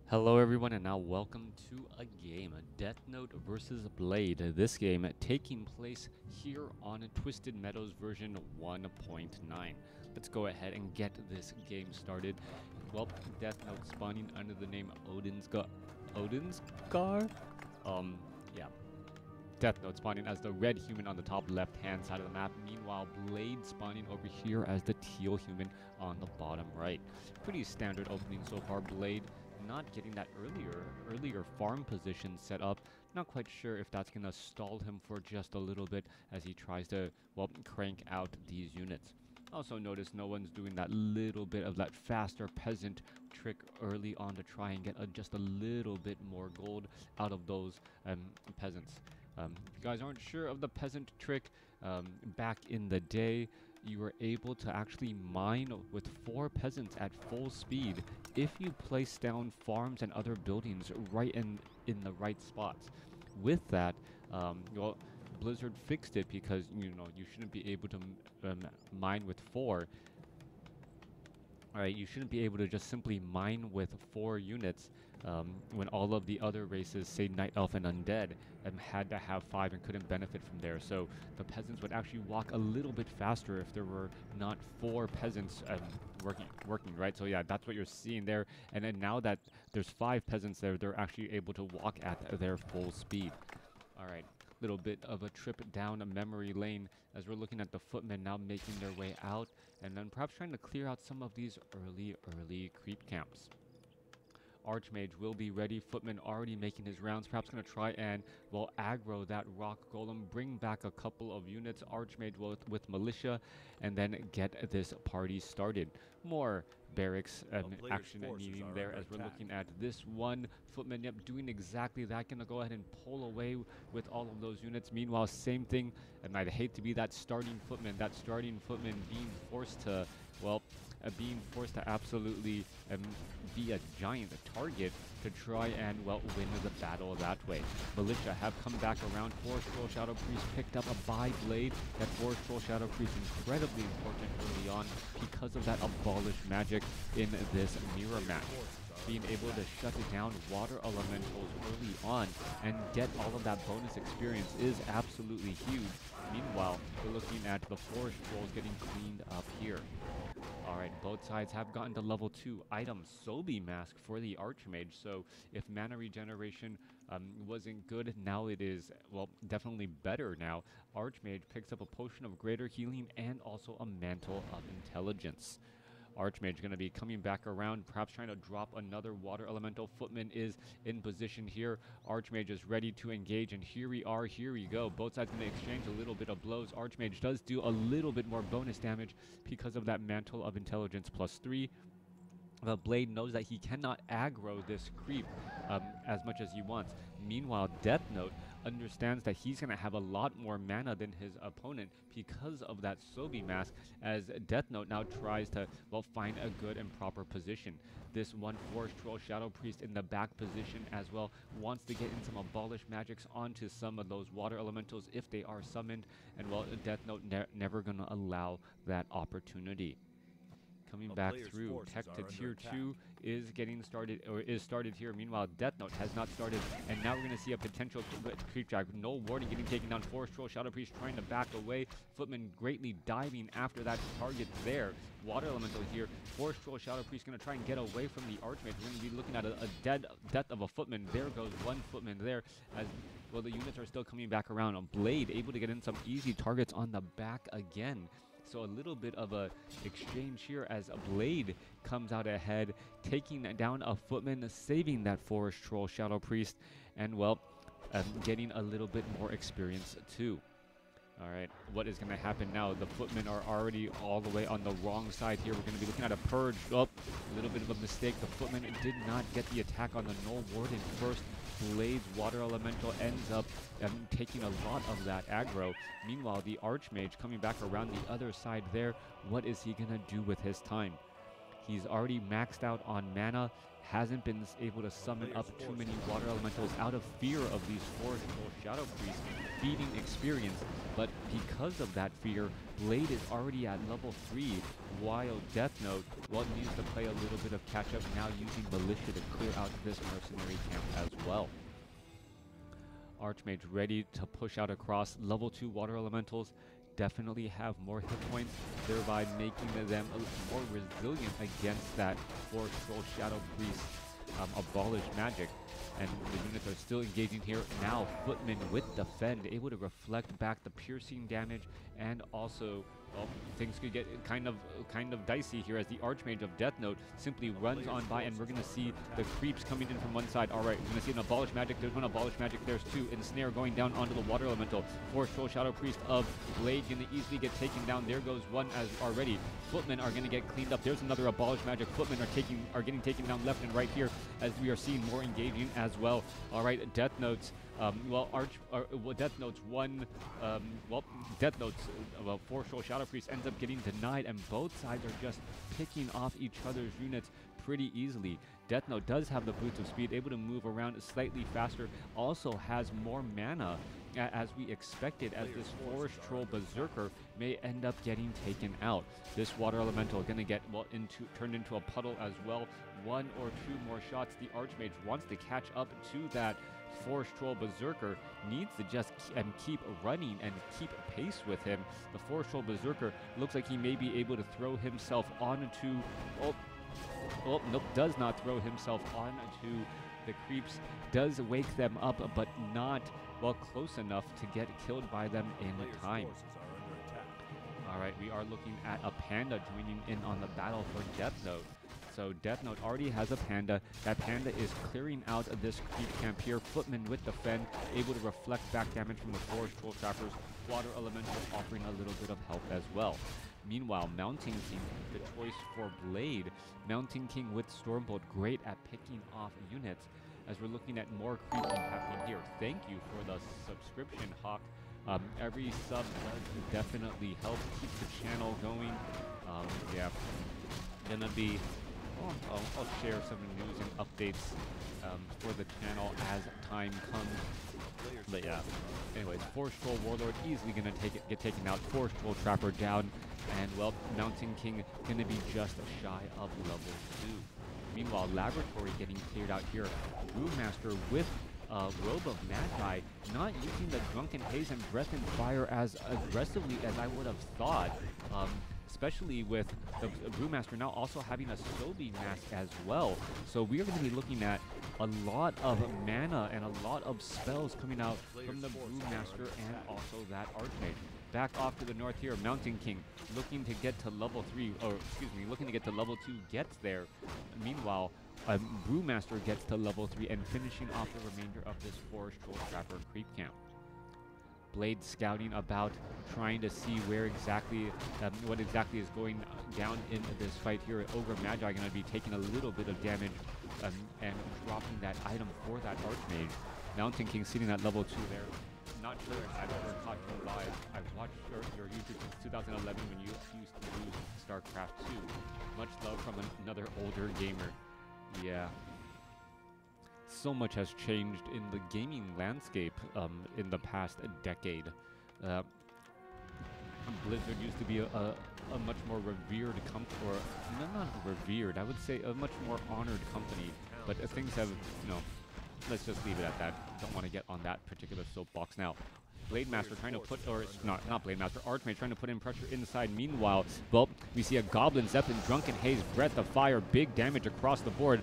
Hello everyone and now welcome to a game, Deathnote versus Blade. This game taking place here on Twisted Meadows version 1.9. Let's go ahead and get this game started. Well, Deathnote spawning under the name Odinsgar? Yeah. Deathnote spawning as the red human on the top left hand side of the map. Meanwhile, Blade spawning over here as the teal human on the bottom right. Pretty standard opening so far. Blade not getting that earlier farm position set up. Not quite sure if that's gonna stall him for just a little bit as he tries to, well, crank out these units. Also notice no one's doing that little bit of that faster peasant trick early on to try and get just a little bit more gold out of those peasants. If you guys aren't sure of the peasant trick, back in the day, you were able to actually mine with 4 peasants at full speed if you place down farms and other buildings right in the right spots. With that, well, Blizzard fixed it because you shouldn't be able to mine with 4. Alright, you shouldn't be able to just simply mine with 4 units when all of the other races, say Night Elf and Undead, had to have 5 and couldn't benefit from there. So the peasants would actually walk a little bit faster if there were not 4 peasants working, right? So yeah, that's what you're seeing there. And then now that there's 5 peasants there, they're actually able to walk at their full speed. Alright, little bit of a trip down a memory lane as we're looking at the footmen now making their way out and then perhaps trying to clear out some of these early creep camps. Archmage will be ready. Footman already making his rounds. Perhaps going to try and, well, aggro that rock golem. Bring back a couple of units. Archmage with militia. And then get this party started. More barracks action needing there as we're looking at this one footman. Yep, doing exactly that. Going to go ahead and pull away with all of those units. Meanwhile, same thing. And I'd hate to be that starting footman. That starting footman being forced to, well, being forced to absolutely be a giant target to try and, well, win the battle that way. Militia have come back around. Forest Troll Shadow Priest picked up a by Blade. That Forest Troll Shadow Priest incredibly important early on because of that abolished magic in this mirror match. Being able to shut down water elementals early on and get all of that bonus experience is absolutely huge. Meanwhile, we're looking at the forest trolls getting cleaned up here. Alright, both sides have gotten to level 2 item Sobi Mask for the Archmage, so if mana regeneration wasn't good, now it is, well, definitely better now. Archmage picks up a potion of greater healing and also a mantle of intelligence. Archmage going to be coming back around, perhaps trying to drop another water elemental. Footman is in position here. Archmage is ready to engage, and here we are, here we go. Both sides going to exchange a little bit of blows. Archmage does do a little bit more bonus damage because of that mantle of intelligence +3. The Blade knows that he cannot aggro this creep as much as he wants. Meanwhile, Deathnote understands that he's going to have a lot more mana than his opponent because of that Sobi Mask, as Deathnote now tries to, well, find a good and proper position. This one Forest Troll Shadow Priest in the back position as well wants to get in some abolished magics onto some of those water elementals if they are summoned, and, well, Deathnote never going to allow that opportunity. Coming back through, tech to tier 2 is getting started, or is started here. Meanwhile, Deathnote has not started, and now we're going to see a potential creep drag. No warning, getting taken down. Forest Troll Shadow Priest trying to back away. Footman greatly diving after that target there. Water elemental here. Forest Troll Shadow Priest going to try and get away from the Archmage. We're going to be looking at a death of a footman. There goes one footman there, as well the units are still coming back around. A Blade able to get in some easy targets on the back again. So a little bit of a exchange here as a Blade comes out ahead, taking down a footman, saving that Forest Troll Shadow Priest, and, well, getting a little bit more experience too. Alright, what is going to happen now? The footmen are already all the way on the wrong side here. We're going to be looking at a purge. Oh, a little bit of a mistake. The footman did not get the attack on the Null Warden first. Blade's water elemental ends up taking a lot of that aggro. Meanwhile, the Archmage coming back around the other side there. What is he going to do with his time? He's already maxed out on mana, hasn't been able to summon up too many water elementals out of fear of these Forest Troll Shadow Priests feeding experience. But because of that fear, Blade is already at level 3, while Deathnote, well, needs to play a little bit of catch-up now using Militia to clear out this mercenary camp as well. Archmage ready to push out across. Level 2 water elementals definitely have more hit points, thereby making them more resilient against that Forest Troll Shadow Priest abolished magic. And the units are still engaging here. Now Footman with Defend, able to reflect back the piercing damage, and also, well, things could get kind of dicey here as the Archmage of Deathnote simply runs on by, and we're going to see the creeps coming in from one side. All right, we're going to see an Abolish Magic. There's one Abolish Magic. There's two. Ensnare going down onto the Water Elemental. Forest Troll Shadow Priest of Blade going to easily get taken down. There goes one as already. Footmen are going to get cleaned up. There's another Abolish Magic. Footmen are getting taken down left and right here as we are seeing more engaging as well. All right, Deathnotes. Deathnote's one, Forest Troll Shadow Priest ends up getting denied, and both sides are just picking off each other's units pretty easily. Deathnote does have the boost of speed, able to move around slightly faster, also has more mana as we expected, as this Forest Troll Berserker may end up getting taken out. This Water Elemental going to get turned into a puddle as well. One or two more shots. The Archmage wants to catch up to that Forest Troll Berserker, needs to just keep running and keep pace with him. The Forest Troll Berserker looks like he may be able to throw himself onto... nope, does not throw himself onto the creeps. Does wake them up, but not, well, close enough to get killed by them in time. All right, we are looking at a Panda joining in on the battle for Deathnote. So Deathnote already has a Panda. That Panda is clearing out of this creep camp here. Footman with Defend, able to reflect back damage from the Forest Troll Trappers. Water Elemental offering a little bit of help as well. Meanwhile, Mountain King, the choice for Blade. Mountain King with Stormbolt, great at picking off units, as we're looking at more creeping happening here. Thank you for the subscription, Hawk. Every sub does definitely help keep the channel going. Yeah, gonna be... I'll share some news and updates for the channel as time comes. But yeah, anyways, Forest Troll Warlord easily gonna get taken out. Forest Troll Trapper down, and well, Mountain King gonna be just shy of level 2. Meanwhile, Laboratory getting cleared out here. Brewmaster with Robe of Magi, not using the Drunken Haze and Breath and Fire as aggressively as I would have thought. Especially with the Brewmaster now also having a Sobi mask as well. So we are going to be looking at a lot of mana and a lot of spells coming out from the Brewmaster and also that Archmage. Back off to the north here, Mountain King looking to get to level 3, or excuse me, looking to get to level 2, gets there. Meanwhile, Brewmaster gets to level 3 and finishing off the remainder of this Forest Troll Trapper creep camp. Blade scouting about, trying to see where exactly, what exactly is going down in this fight here. Ogre Magi going to be taking a little bit of damage and dropping that item for that Archmage. Mountain King sitting at level 2 there. Not sure if I've ever caught you live. I've watched your YouTube since 2011 when you used to use StarCraft 2. Much love from another older gamer. Yeah. So much has changed in the gaming landscape in the past decade. Blizzard used to be a much more revered company, or not revered, I would say a much more honored company. But things have, let's just leave it at that. Don't want to get on that particular soapbox now. Blade Master trying to put, or not Blade Master, Archmage trying to put in pressure inside. Meanwhile, well, we see a Goblin Zeppelin, Drunken Haze, Breath of Fire, big damage across the board.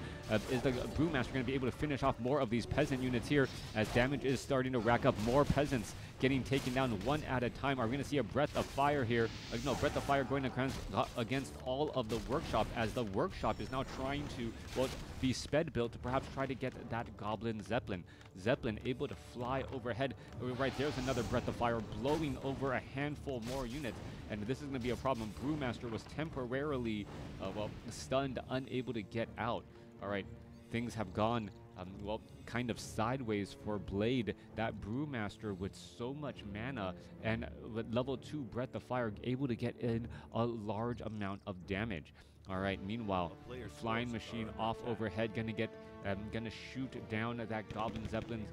Is the Brewmaster going to be able to finish off more of these peasant units here, as damage is starting to rack up? More peasants getting taken down one at a time. Are we going to see a Breath of Fire here? No, Breath of Fire going against all of the Workshop, as the Workshop is now trying to, well, be sped built to perhaps try to get that Goblin Zeppelin. Zeppelin able to fly overhead. Right, there's another Breath of Fire blowing over a handful more units, and this is going to be a problem. Brewmaster was temporarily, stunned, unable to get out. All right, things have gone, kind of sideways for Blade. That Brewmaster with so much mana and with level 2 Breath of Fire able to get in a large amount of damage. All right. Meanwhile, the flying machine off overhead gonna shoot down that goblin zeppelin.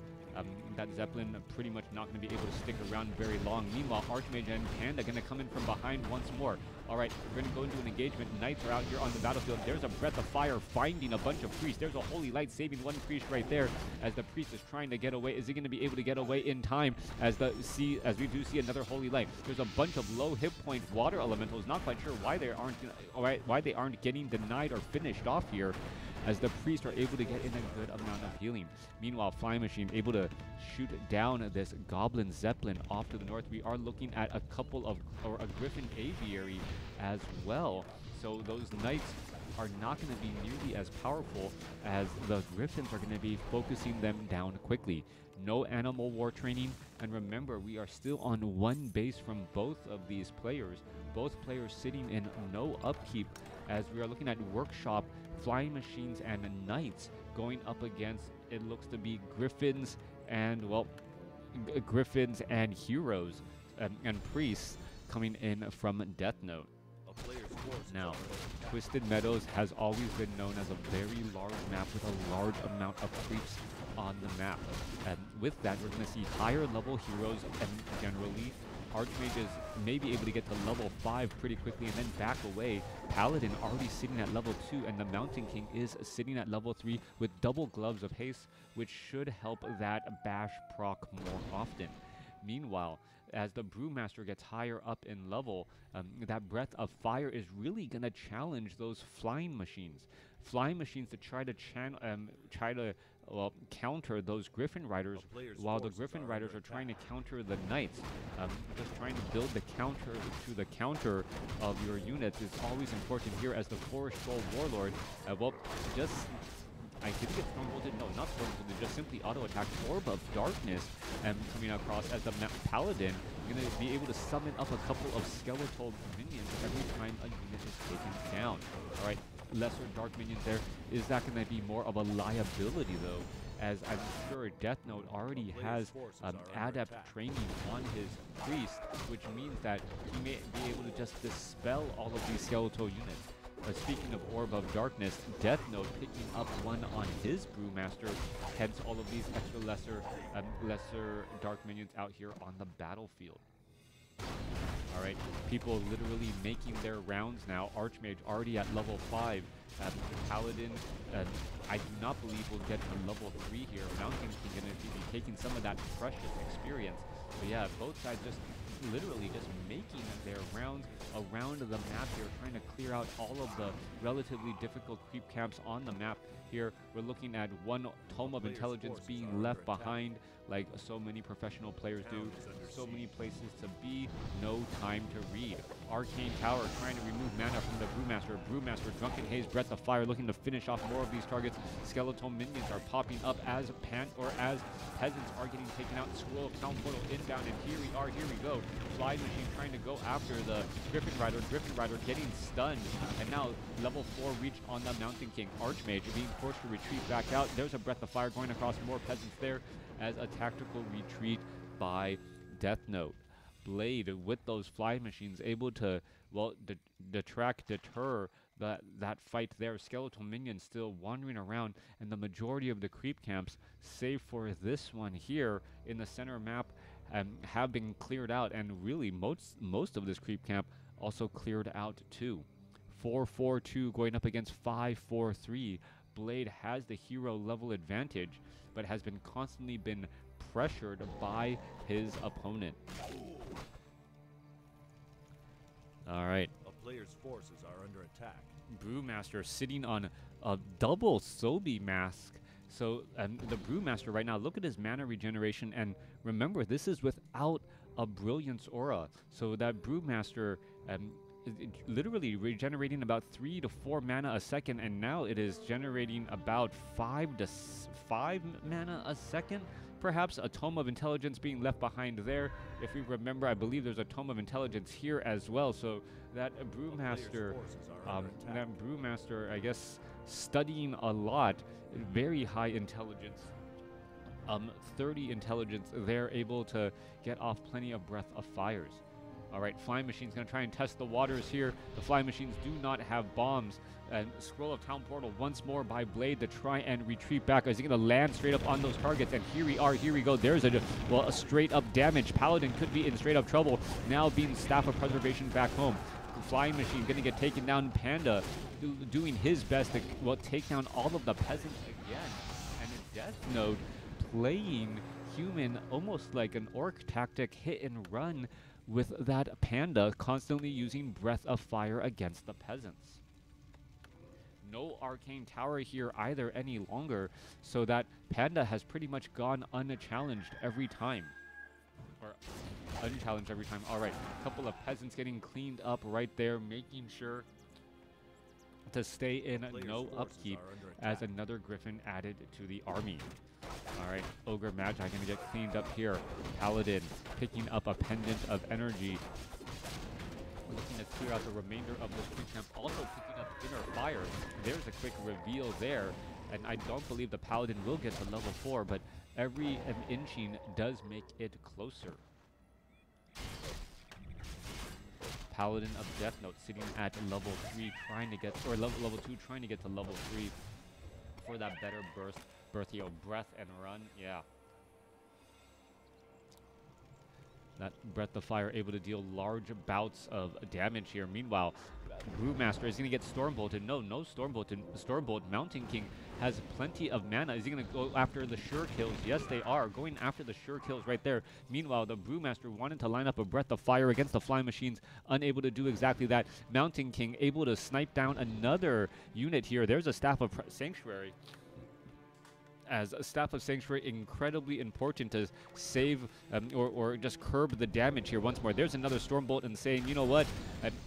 That zeppelin pretty much not going to be able to stick around very long. Meanwhile, Archmage and Panda going to come in from behind once more. All right, we're going to go into an engagement. Knights are out here on the battlefield. There's a breath of fire finding a bunch of priests. There's a holy light saving one priest right there as the priest is trying to get away. Is he going to be able to get away in time as we do see another holy light? There's a bunch of low hit point water elementals. Not quite sure why they aren't getting denied or finished off here, as the priests are able to get in a good amount of healing. Meanwhile, Flying Machine able to shoot down this Goblin Zeppelin off to the north. We are looking at a Griffin Aviary as well. So those Knights are not going to be nearly as powerful, as the Griffins are going to be focusing them down quickly. No animal war training, and remember, we are still on one base from both of these players. Both players sitting in no upkeep, as we are looking at Workshop, Flying Machines, and Knights going up against, it looks to be Griffins and, well, Griffins and Heroes and Priests coming in from Deathnote. Now, Twisted Meadows has always been known as a very large map with a large amount of creeps on the map. And with that, we're going to see higher level heroes, and generally Archmages may be able to get to level 5 pretty quickly and then back away. Paladin already sitting at level 2, and the Mountain King is sitting at level 3 with double gloves of haste, which should help that bash proc more often. Meanwhile, as the Brewmaster gets higher up in level, that Breath of Fire is really going to challenge those Flying Machines. Flying Machines to try to counter those Griffin Riders, while the Griffin Riders are trying to counter the Knights. Just trying to build the counter to the counter of your units is always important here, as the Forest Troll Warlord, I did get strongholded. No, not strongholded. Just simply auto attack Orb of Darkness coming across, as the Paladin going to be able to summon up a couple of skeletal minions every time a unit is taken down. All right, lesser dark minions there. Is that going to be more of a liability though? As I'm sure Deathnote already has adept training on his priest, which means that he may be able to just dispel all of these skeletal units. Speaking of Orb of Darkness, Deathnote picking up one on his Brewmaster, hence all of these extra lesser dark minions out here on the battlefield. Alright, people literally making their rounds now. Archmage already at level 5. Paladin, I do not believe will get to level 3 here. Mountain King going to be taking some of that precious experience. But yeah, both sides just literally just making their rounds around the map here, trying to clear out all of the relatively difficult creep camps on the map. Here we're looking at one Tome of Intelligence being left behind, like so many professional players do. So many places to be, no time to read. Arcane Tower trying to remove mana from the Brewmaster. Brewmaster, Drunken Haze, Breath of Fire, looking to finish off more of these targets. Skeletal minions are popping up as peasants are getting taken out. Scroll of Town Portal inbound, and here we go. Fly Machine trying to go after the Griffin Rider. Griffin Rider getting stunned, and now level 4 reach on the Mountain King. Archmage being forced to retreat back out. There's a Breath of Fire going across more peasants there as a tactical retreat by Deathnote. Blade with those Fly Machines able to, well, deter that fight there. Skeletal minions still wandering around, and the majority of the creep camps, save for this one here in the center map, have been cleared out, and really most of this creep camp also cleared out too. 4-4-2 going up against 5-4-3. Blade has the hero level advantage, but has been constantly been pressured by his opponent. All right. A player's forces are under attack. Brewmaster sitting on a double Sobi mask. So the Brewmaster right now, look at his mana regeneration, and remember, this is without a Brilliance Aura. So that Brewmaster literally regenerating about 3 to 4 mana a second, and now it is generating about 5 mana a second. Perhaps a Tome of Intelligence being left behind there. If we remember, I believe there's a Tome of Intelligence here as well. So that Brewmaster, I guess, studying a lot, very high intelligence, 30 intelligence. They're able to get off plenty of Breath of Fires. All right, Flying Machine's going to try and test the waters here. The Flying Machines do not have bombs. And Scroll of Town Portal once more by Blade to try and retreat back. Is he going to land straight up on those targets? And here we are. Here we go. There's a straight up damage. Paladin could be in straight up trouble. Now being Staff of Preservation back home. Flying Machine going to get taken down. Panda doing his best to take down all of the peasants again. And in Deathnote playing human almost like an orc tactic, hit and run with that Panda constantly using Breath of Fire against the peasants. No Arcane Tower here either any longer, so that Panda has pretty much gone unchallenged every time. Or unchallenged every time. Alright, a couple of peasants getting cleaned up right there, making sure to stay in no upkeep as another Griffin added to the army. Alright, Ogre Magi going to get cleaned up here. Paladin picking up a Pendant of Energy. Looking to clear out the remainder of this quick camp. Also picking up Inner Fire. There's a quick reveal there. And I don't believe the Paladin will get to level 4, but every inching does make it closer. Paladin of Deathnote sitting at level 3 trying to get, or level 2 trying to get to level 3 for that better breath and run. Yeah. That Breath of Fire able to deal large bouts of damage here. Meanwhile, Brewmaster is going to get Stormbolted. No Stormbolt. Mountain King has plenty of mana. Is he going to go after the sure kills? Yes, they are. Going after the sure kills right there. Meanwhile, the Brewmaster wanted to line up a Breath of Fire against the Flying Machines. Unable to do exactly that. Mountain King able to snipe down another unit here. There's a Staff of Sanctuary. As a Staff of Sanctuary, incredibly important to save or just curb the damage here once more. There's another Stormbolt and saying, you know what,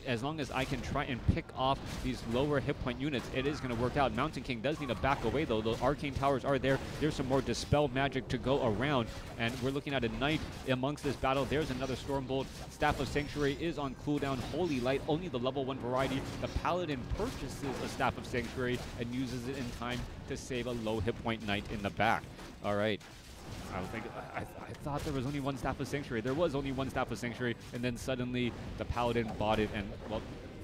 as long as I can try and pick off these lower hit point units, it is going to work out. Mountain King does need to back away though. The Arcane Towers are there. There's some more Dispel magic to go around, and we're looking at a Knight amongst this battle. There's another Stormbolt. Staff of Sanctuary is on cooldown. Holy Light, only the level 1 variety. The Paladin purchases a Staff of Sanctuary and uses it in time to save a low hit point Knight in the back. All right. I thought there was only one Staff of Sanctuary. There was only one Staff of Sanctuary, and then suddenly the Paladin bought it, and well,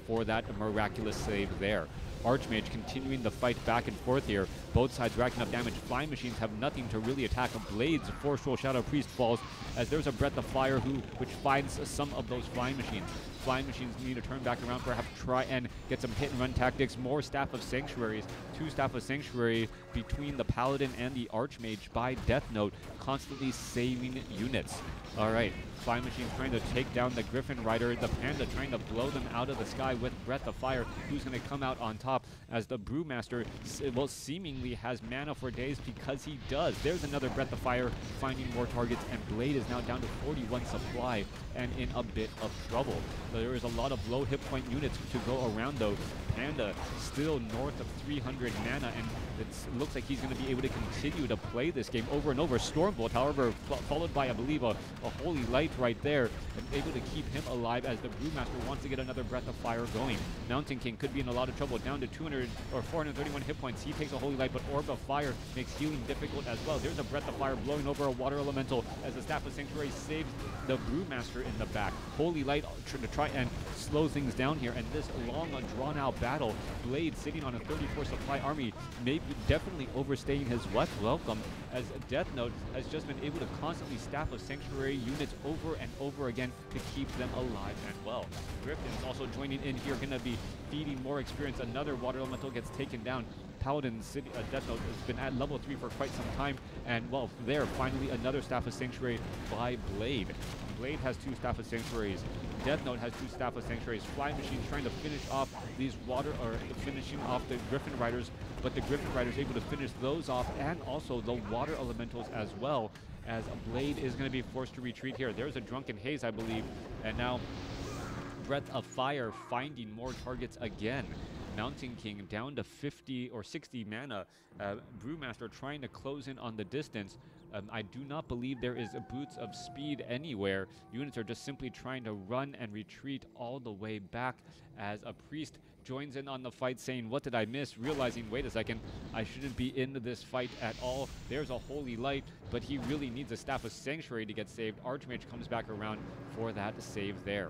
for that miraculous save there. Archmage continuing the fight back and forth here. Both sides racking up damage. Flying Machines have nothing to really attack. Blades, Forceful Shadow Priest falls as there's a Breath of Fire which finds some of those Flying Machines. Flying Machines need to turn back around, perhaps try and get some hit and run tactics. More Staff of Sanctuaries. 2 Staff of Sanctuary between the Paladin and the Archmage by Deathnote, constantly saving units. All right, Flying Machine trying to take down the Griffin Rider. The Panda trying to blow them out of the sky with Breath of Fire. Who's going to come out on top as the Brewmaster, well, seemingly has mana for days because he does. There's another Breath of Fire finding more targets, and Blade is now down to 41 supply and in a bit of trouble. There is a lot of low hit point units to go around though. Panda still north of 300 mana, and it looks like he's going to be able to continue to play this game over and over. Stormbolt, however, followed by, I believe, a Holy Light right there, and able to keep him alive as the Brewmaster wants to get another Breath of Fire going. Mountain King could be in a lot of trouble, down to 200 or 431 hit points. He takes a Holy Light, but Orb of Fire makes healing difficult as well. There's a Breath of Fire blowing over a Water Elemental as the Staff of Sanctuary saves the Brewmaster in the back. Holy Light to try and slow things down here, and this long, drawn-out battle. Blade sitting on a 34 supply army, maybe definitely overstaying his welcome, as Deathnote has just been able to constantly Staff of Sanctuary units over and over again to keep them alive and well. Griffin's also joining in here, going to be feeding more experience. Another Water Elemental gets taken down. Paladin City, Deathnote has been at level 3 for quite some time, and well, there, finally another Staff of Sanctuary by Blade. Blade has 2 Staff of Sanctuaries. Deathnote has 2 Staff of Sanctuaries. Flying Machines trying to finish off these finishing off the Griffin Riders, but the Griffin Riders able to finish those off, and also the Water Elementals as well, as Blade is going to be forced to retreat here. There's a Drunken Haze, I believe, and now Breath of Fire finding more targets again. Mountain King down to 50 or 60 mana. Brewmaster trying to close in on the distance. I do not believe there is a Boots of Speed anywhere. Units are just simply trying to run and retreat all the way back as a Priest joins in on the fight saying, what did I miss? Realizing, wait a second, I shouldn't be in this fight at all. There's a Holy Light, but he really needs a Staff of Sanctuary to get saved. Archmage comes back around for that save there.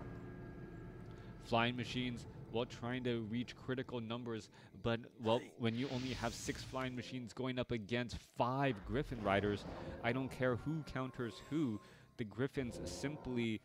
Flying machines, well, trying to reach critical numbers, but, well, when you only have 6 flying machines going up against 5 Griffin Riders, I don't care who counters who, the Griffins simply,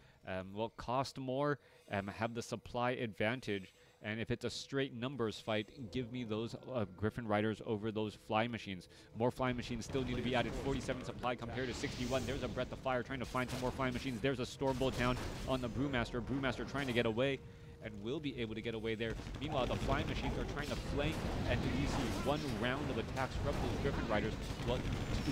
well, cost more, have the supply advantage, and if it's a straight numbers fight, give me those Griffin Riders over those flying machines. More flying machines still need to be added. 47 supply compared to 61. There's a Breath of Fire trying to find some more flying machines. There's a Stormbolt down on the Brewmaster. Brewmaster trying to get away, and will be able to get away there. Meanwhile, the flying machines are trying to flank, and you see one round of attacks from those Griffin Riders, well,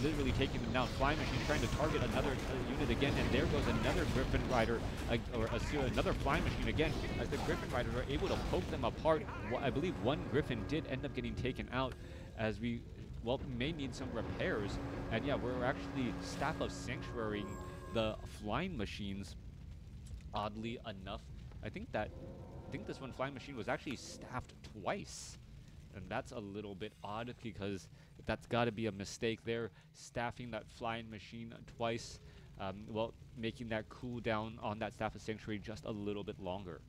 literally taking them down. Flying machine trying to target another unit again, and there goes another Griffin Rider, another flying machine again, as the Griffin Riders are able to poke them apart. Well, I believe one Griffin did end up getting taken out, as we, well, may need some repairs. And yeah, we're actually Staff of Sanctuarying the flying machines, oddly enough. I think this one flying machine was actually staffed twice, and that's a little bit odd, because that's got to be a mistake there, staffing that flying machine twice, well, making that cooldown on that Staff of Sanctuary just a little bit longer.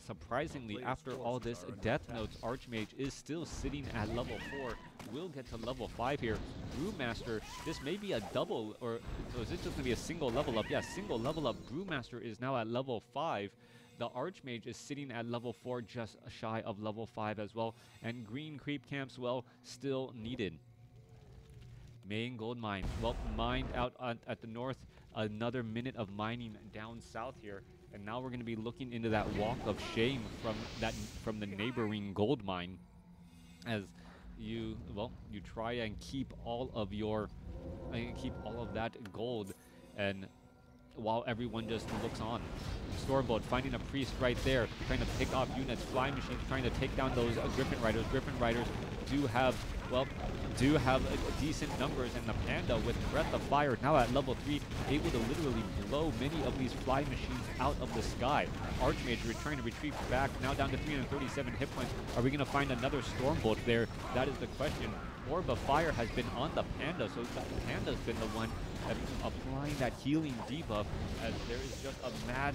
Surprisingly, after all this, Deathnote's Archmage is still sitting at level 4. We'll get to level 5 here. Brewmaster, this may be a double, or so is this just going to be a single level up? Yeah, single level up. Brewmaster is now at level 5. The Archmage is sitting at level 4, just shy of level 5 as well. And green creep camps, well, still needed. Main gold mine, well, mined out at the north. Another minute of mining down south here. And now we're going to be looking into that walk of shame from the neighboring gold mine, as you try and keep all of that gold, and while everyone just looks on. Stormbolt finding a priest right there, trying to pick off units. Flying machines trying to take down those Griffin Riders. Griffin Riders do have decent numbers, and the Panda with Breath of Fire now at level 3, able to literally blow many of these flying machines out of the sky. Archmage trying to retreat back, now down to 337 hit points. Are we going to find another Stormbolt there? That is the question. Orb of Fire has been on the Panda, so the Panda's been the one applying that healing debuff, as there is just a mad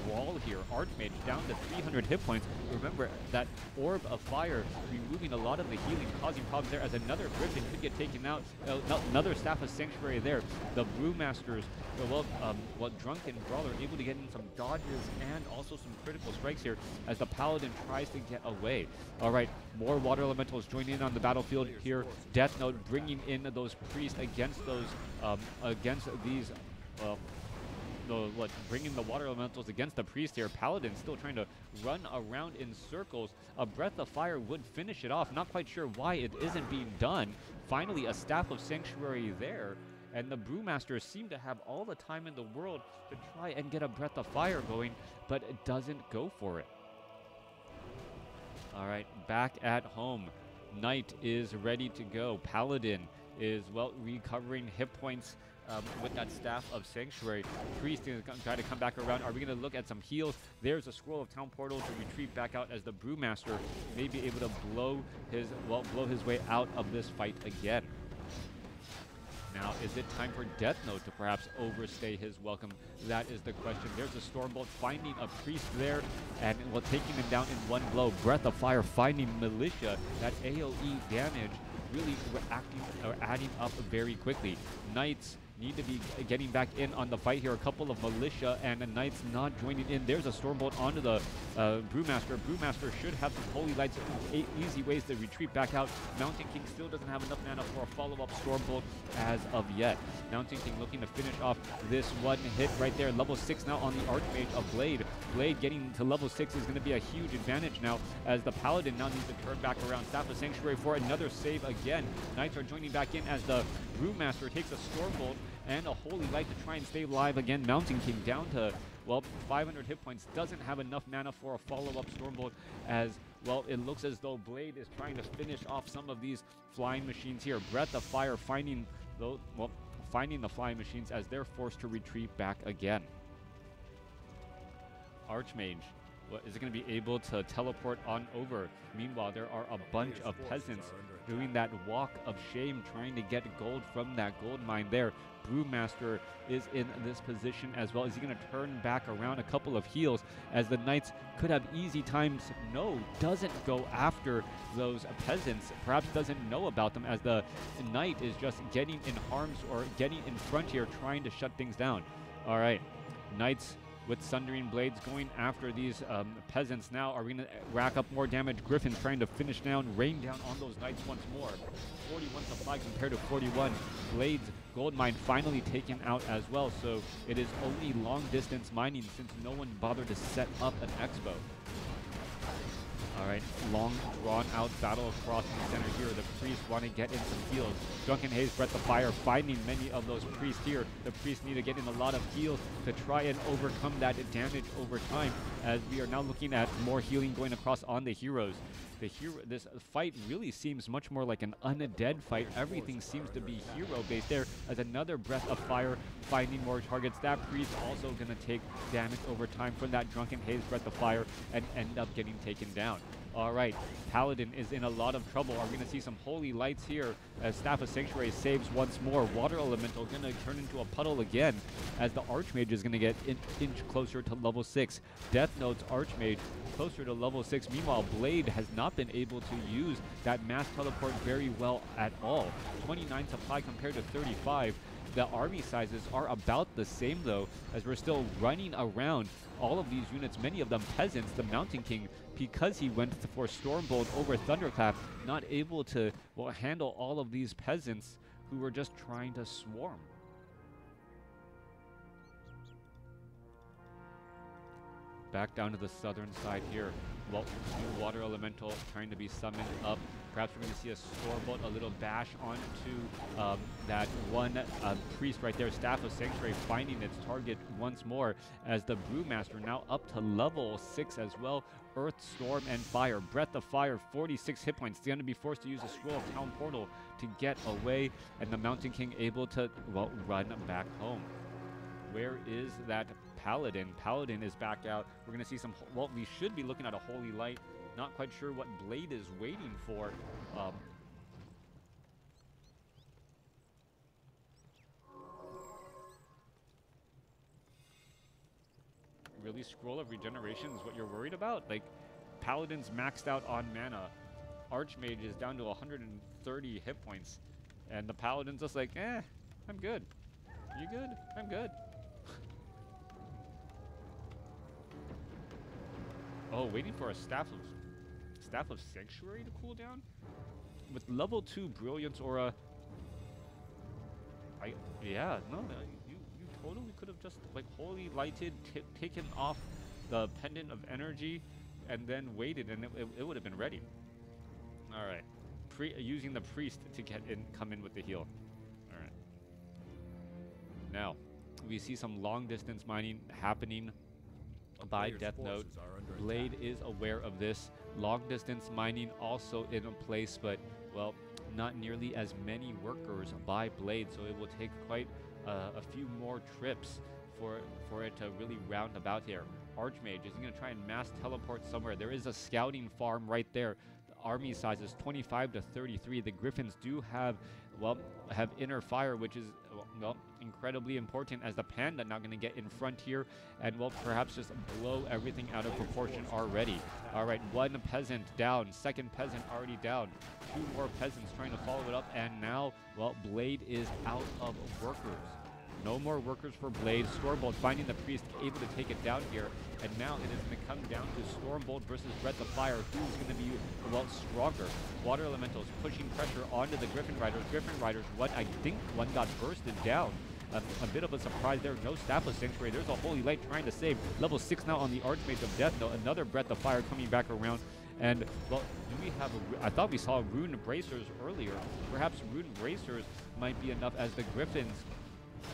brawl here. Archmage down to 300 hit points. Remember that Orb of Fire removing a lot of the healing, causing problems there, as another Griffin could get taken out. Another Staff of Sanctuary there. The Brewmasters, Drunken Brawler able to get in some dodges and also some critical strikes here, as the Paladin tries to get away. All right, more Water Elementals joining in on the battlefield here. Deathnote bringing in those priests against those bringing the Water Elementals against the priest here. Paladin still trying to run around in circles. A Breath of Fire would finish it off. Not quite sure why it isn't being done. Finally, a Staff of Sanctuary there, and the Brewmasters seem to have all the time in the world to try and get a Breath of Fire going, but it doesn't go for it. All right, back at home. Knight is ready to go. Paladin is, well, recovering hit points with that Staff of Sanctuary. Priest is going to try to come back around. Are we going to look at some heals? There's a Scroll of Town Portal to retreat back out, as the Brewmaster may be able to blow his way out of this fight again. Now, is it time for Deathnote to perhaps overstay his welcome? That is the question. There's a Stormbolt finding a priest there, and taking him down in one blow. Breath of Fire finding Militia. That AoE damage really adding up very quickly. Knights need to be getting back in on the fight here. A couple of Militia and the Knights not joining in. There's a Stormbolt onto the Brewmaster. Brewmaster should have some Holy Lights, easy ways to retreat back out. Mountain King still doesn't have enough mana for a follow-up Stormbolt as of yet. Mountain King looking to finish off this one hit right there. Level 6 now on the Archmage of Blade. Blade getting to level 6 is going to be a huge advantage now, as the Paladin now needs to turn back around. Staff of Sanctuary for another save again. Knights are joining back in, as the Brewmaster takes a Stormbolt and a Holy Light to try and stay alive again. Mountain King down to, well, 500 hit points. Doesn't have enough mana for a follow-up Stormbolt, as, well, it looks as though Blade is trying to finish off some of these flying machines here. Breath of Fire finding the flying machines, as they're forced to retreat back again. Archmage, is it going to be able to teleport on over? Meanwhile, there are a bunch of peasants doing that walk of shame, trying to get gold from that gold mine there. Brewmaster is in this position as well. Is he going to turn back around? A couple of heals as the Knights could have easy times. No, doesn't go after those peasants. Perhaps doesn't know about them as the Knight is just getting in harm's or getting in front here, trying to shut things down. All right, Knights with Sundering Blades going after these peasants now. Are we going to rack up more damage? Griffins trying to finish down, rain down on those Knights once more. 41 supply compared to 41. Blades, gold mine finally taken out as well. So it is only long distance mining since no one bothered to set up an expo. All right, long drawn out battle across the center here. The priests want to get in some heals. Drunken Haze, Breath of Fire, finding many of those priests here. The priests need to get in a lot of heals to try and overcome that damage over time, as we are now looking at more healing going across on the heroes. This fight really seems much more like an undead fight. Everything seems to be hero-based there, as another Breath of Fire finding more targets. That priest also going to take damage over time from that Drunken Haze, Breath of Fire, and end up getting taken down. All right, Paladin is in a lot of trouble. Are we going to see some holy lights here as Staff of Sanctuary saves once more? Water Elemental going to turn into a puddle again as the Archmage is going to get an inch closer to level 6. Deathnote's Archmage closer to level 6. Meanwhile, Blade has not been able to use that mass teleport very well at all. 29 supply compared to 35. The army sizes are about the same though, as we're still running around all of these units, many of them peasants. The Mountain King, because he went for Stormbolt over Thunderclap, not able to handle all of these peasants who were just trying to swarm. Back down to the southern side here. Well, new Water Elemental trying to be summoned up. Perhaps we're going to see a Stormbolt, a little bash onto that one priest right there. Staff of Sanctuary finding its target once more as the Brewmaster now up to level 6 as well. Earth, Storm, and Fire. Breath of Fire, 46 hit points. They're going to be forced to use a Scroll of Town Portal to get away, and the Mountain King able to, well, run back home. Where is that Paladin? Paladin is back out. We're going to see some, well, we should be looking at a Holy Light. Not quite sure what Blade is waiting for. Really, Scroll of Regeneration is what you're worried about? Like, Paladin's maxed out on mana. Archmage is down to 130 hit points. And the Paladin's just like, I'm good. You good? I'm good. Oh, waiting for a Staff of Sanctuary to cool down? With level 2 Brilliance Aura, yeah, no, you totally could have just, like, Holy Lighted, taken off the Pendant of Energy, and then waited, and it would have been ready. Alright. Using the Priest to come in with the heal. Alright. Now, we see some long distance mining happening by Deathnote. Blade is aware of this. Long distance mining also in a place, but, well, not nearly as many workers by Blade, so it will take quite a few more trips for it to really round about here. Archmage is going to try and mass teleport somewhere. There is a scouting farm right there. The army size is 25 to 33. The Griffins do have inner fire, which is, well, incredibly important, as the Panda not going to get in front here and, well, perhaps just blow everything out of proportion already. All right, one peasant down, second peasant already down, two more peasants trying to follow it up, and now, well, Blade is out of workers. No more workers for Blade. Stormbolt finding the Priest, able to take it down here. And now it is going to come down to Stormbolt versus Breath of Fire. Who's going to be, well, stronger? Water Elementals pushing pressure onto the Griffin Riders. Griffin Riders, I think one got bursted down. A bit of a surprise there. No Staff of Sanctuary. There's a Holy Light trying to save. Level 6 now on the Archmage of Deathnote. Another Breath of Fire coming back around. And, well, do we have I thought we saw Rune Bracers earlier. Perhaps Rune Bracers might be enough, as the Griffins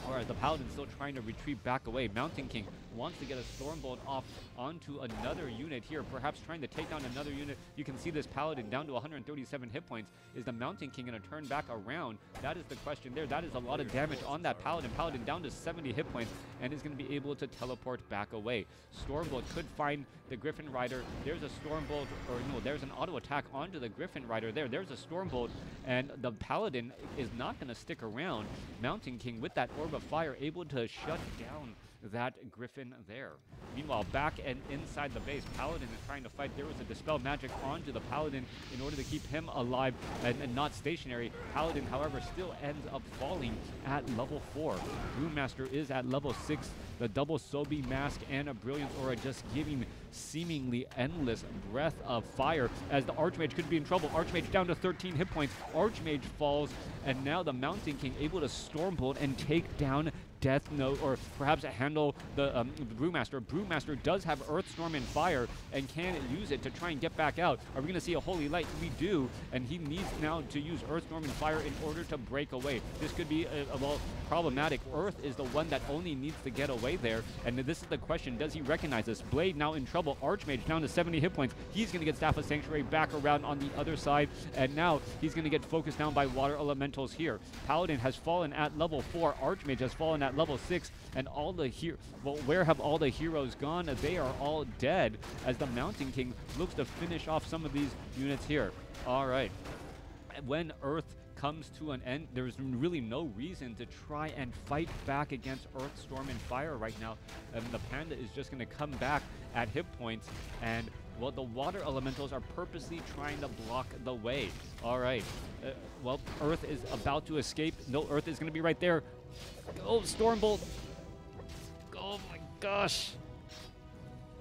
Alright, the Paladin still trying to retreat back away. Mountain King wants to get a Stormbolt off onto another unit here, perhaps trying to take down another unit. You can see this Paladin down to 137 hit points. Is the Mountain King going to turn back around? That is the question there. That is a lot of damage on that Paladin. Paladin down to 70 hit points and is going to be able to teleport back away. Stormbolt could find the Griffin Rider. There's a Stormbolt, or no, there's an auto attack onto the Griffin Rider there. There's a Stormbolt, and the Paladin is not going to stick around. Mountain King with that Orb of Fire able to shut down that Griffin there. Meanwhile, back and inside the base, Paladin is trying to fight. There was a Dispel Magic onto the Paladin in order to keep him alive and not stationary. Paladin, however, still ends up falling at level 4. Brewmaster is at level 6. The double Sobi Mask and a Brilliance Aura just giving seemingly endless breath of fire as the Archmage could be in trouble. Archmage down to 13 hit points. Archmage falls, and now the Mountain King able to Stormbolt and take down Deathnote, or perhaps handle the Brewmaster. Brewmaster does have Earthstorm and Fire and can use it to try and get back out. Are we going to see a Holy Light? We do, and he needs now to use Earthstorm and Fire in order to break away. This could be well, problematic. Earth is the one that only needs to get away there, and this is the question. Does he recognize this? Blade now in trouble. Archmage down to 70 hit points. He's going to get Staff of Sanctuary back around on the other side, and now he's going to get focused down by Water Elementals here. Paladin has fallen at level 4. Archmage has fallen at level 6, and all the well, where have all the heroes gone? They are all dead as the Mountain King looks to finish off some of these units here. All right. When Earth comes to an end, there's really no reason to try and fight back against Earth, Storm, and Fire right now. The Panda is just going to come back at hit points, and well, the Water Elementals are purposely trying to block the way. All right. Well, Earth is about to escape. No, Earth is going to be right there. Oh, Stormbolt. Oh my gosh.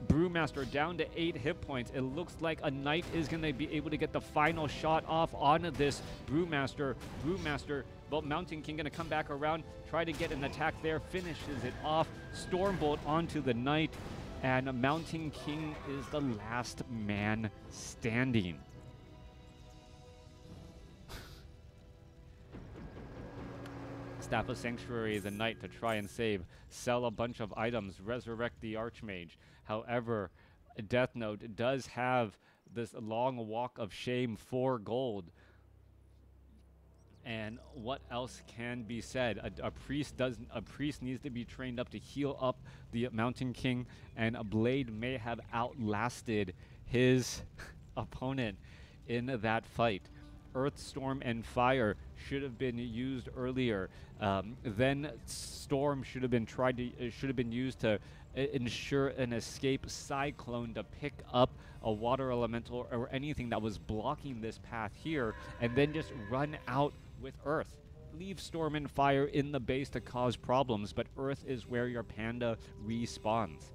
Brewmaster down to 8 hit points. It looks like a Knight is going to be able to get the final shot off on this Brewmaster. Well, Mountain King going to come back around, try to get an attack there, finishes it off. Stormbolt onto the Knight, and Mountain King is the last man standing. Staff of Sanctuary, the Knight to try and save, sell a bunch of items, resurrect the Archmage. However, Deathnote does have this long walk of shame for gold. And what else can be said? A priest needs to be trained up to heal up the Mountain King, and a Blade may have outlasted his opponent in that fight. Earth, Storm, and Fire should have been used earlier. Then Storm should have been used to ensure an escape. Cyclone to pick up a Water Elemental or anything that was blocking this path here, and then just run out with Earth. Leave Storm and Fire in the base to cause problems, but Earth is where your Panda respawns.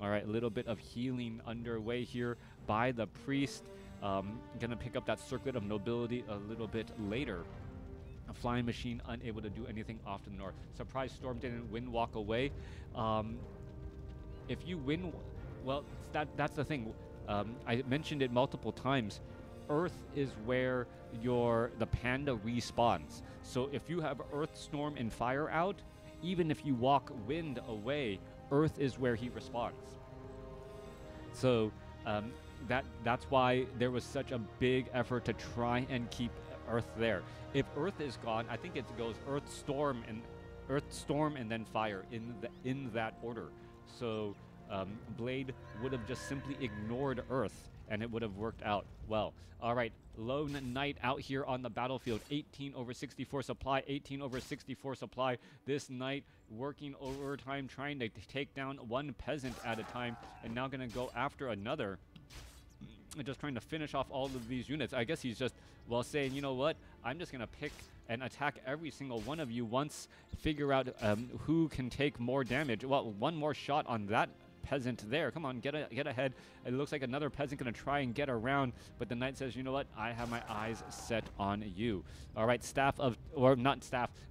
All right, a little bit of healing underway here by the priest. Gonna pick up that Circlet of Nobility a little bit later. A Flying Machine unable to do anything off to the north. Surprise Storm didn't win walk away. If you win, well, that's the thing. I mentioned it multiple times. Earth is where the Panda respawns. So if you have Earth, Storm, and Fire out, even if you walk Wind away, Earth is where he respawns. So that's why there was such a big effort to try and keep Earth there. If Earth is gone, I think it goes Earth, Storm, and then Fire in that order. So Blade would have just simply ignored Earth, and it would have worked out well. All right, Lone Knight out here on the battlefield. 18 over 64 supply, 18 over 64 supply. This Knight working overtime, trying to take down one peasant at a time, and now going to go after another. And just trying to finish off all of these units. I guess he's just, well, saying, you know what? I'm just going to pick and attack every single one of you once, figure out who can take more damage. Well, one more shot on that peasant there. Come on, get ahead. It looks like another peasant going to try and get around, but the Knight says, you know what? I have my eyes set on you. All right,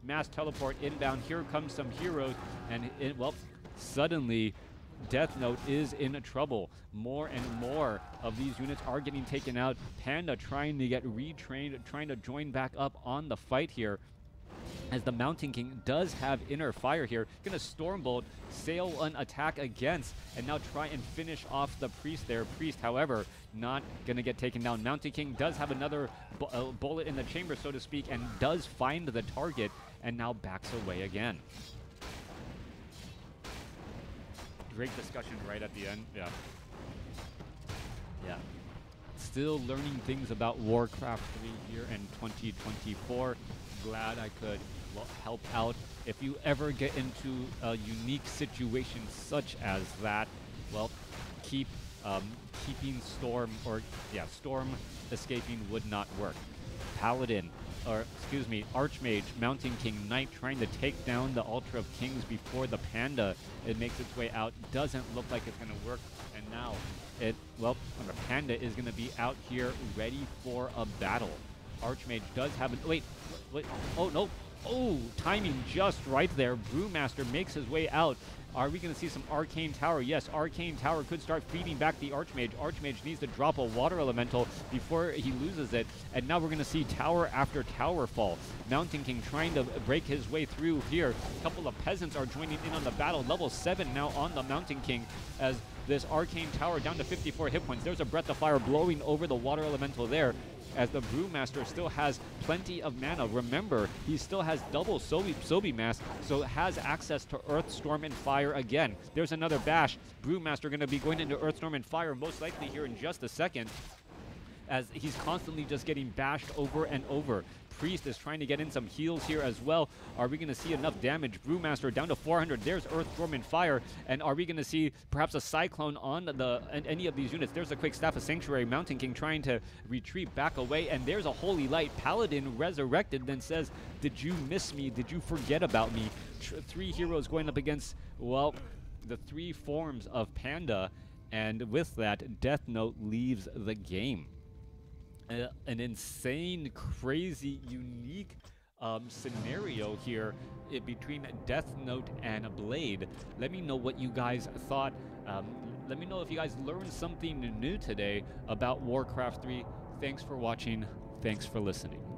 Mass Teleport inbound. Here comes some heroes, and well, suddenly Deathnote is in trouble. More and more of these units are getting taken out. Panda trying to get retrained, trying to join back up on the fight here. as the Mountain King does have inner fire here. Gonna Stormbolt, sail an attack against, and now try and finish off the Priest there. Priest, however, not gonna get taken down. Mountain King does have another bullet in the chamber, so to speak, and does find the target, and now backs away again. Great discussion right at the end. Yeah. Yeah. Still learning things about WarCraft 3 here in 2024. Glad I could help out. If you ever get into a unique situation such as that, well, keeping Storm escaping would not work. Paladin, or excuse me, Archmage, Mountain King, Knight trying to take down the Ultra of Kings before the Panda. It makes its way out. Doesn't look like it's going to work. And now, the Panda is going to be out here ready for a battle. Archmage does have wait, oh no, oh, timing just right there. Brewmaster makes his way out. Are we going to see some Arcane Tower? Yes, Arcane Tower could start feeding back the Archmage. Archmage needs to drop a Water Elemental before he loses it. And now we're going to see tower after tower fall. Mountain King trying to break his way through here. A couple of Peasants are joining in on the battle. Level 7 now on the Mountain King as this Arcane Tower down to 54 hit points. There's a Breath of Fire blowing over the Water Elemental there, as the Brewmaster still has plenty of mana. Remember, he still has double Sobi Mask, so has access to Earth, Storm, and Fire again. There's another bash. Brewmaster going to be going into Earth, Storm, and Fire most likely here in just a second, as he's constantly just getting bashed over and over. Priest is trying to get in some heals here as well. Are we going to see enough damage? Brewmaster down to 400. There's Earth, Storm, and Fire. And are we going to see perhaps a Cyclone on any of these units? There's a quick Staff of Sanctuary. Mountain King trying to retreat back away. And there's a Holy Light. Paladin resurrected, then says, did you miss me? Did you forget about me? 3 heroes going up against, well, the 3 forms of Panda. And with that, Deathnote leaves the game. An insane, crazy, unique scenario here between Deathnote and Blade. Let me know what you guys thought. Let me know if you guys learned something new today about WarCraft 3. Thanks for watching. Thanks for listening.